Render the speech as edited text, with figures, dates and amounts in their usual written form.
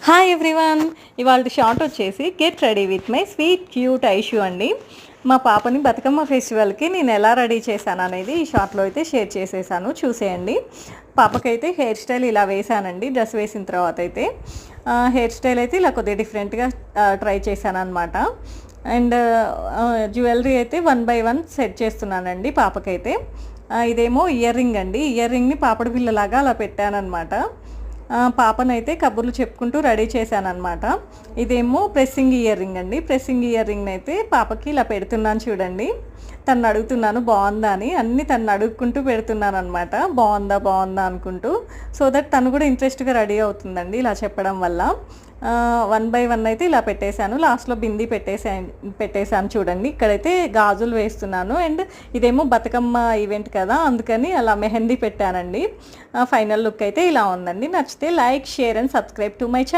Hi everyone. ఇవాళ short వచ్చేసి get ready with my sweet cute Aishu అండి. మా పాపని బతుకమ్మ ఫెస్టివల్కి నేను ఎలా రెడీ చేశాను అనేది ఈ షార్ట్లో అయితే షేర్ చేసేసాను, చూసేయండి. పాపకైతే హెయిర్ స్టైల్ ఇలా వేసానండి. డ్రెస్ వేసిన తర్వాత అయితే హెయిర్ స్టైల్ అయితే ఇలా కొద్దిగా డిఫరెంట్గా ట్రై చేశాను అనమాట. అండ్ జ్యువెలరీ అయితే 1 by 1 సెట్ చేస్తున్నానండి పాపకైతే. ఇదేమో ఇయర్ రింగ్ అండి. ఇయర్ రింగ్ని పాపడి పిల్లలాగా అలా పెట్టానన్నమాట. పాపనైతే కబుర్లు చెప్పుకుంటూ రెడీ చేశానన్నమాట. ఇదేమో ప్రెస్సింగ్ ఇయర్ రింగ్ అండి. ప్రెస్సింగ్ ఇయర్ రింగ్ని అయితే పాపకి ఇలా పెడుతున్నాను చూడండి. తను అడుగుతున్నాను బాగుందా అని, అన్నీ తను అడుగుకుంటూ పెడుతున్నాను అనమాట. బాగుందా బాగుందా అనుకుంటూ, సో దట్ తను కూడా ఇంట్రెస్ట్గా రెడీ అవుతుందండి ఇలా చెప్పడం వల్ల. 1 by 1 అయితే ఇలా పెట్టేశాను. లాస్ట్లో బిందీ పెట్టేశాను చూడండి. ఇక్కడైతే గాజులు వేస్తున్నాను. అండ్ ఇదేమో బతుకమ్మ ఈవెంట్ కదా, అందుకని అలా మెహందీ పెట్టానండి. ఫైనల్ లుక్ అయితే ఇలా ఉందండి. నచ్చితే like, share and subscribe to my channel.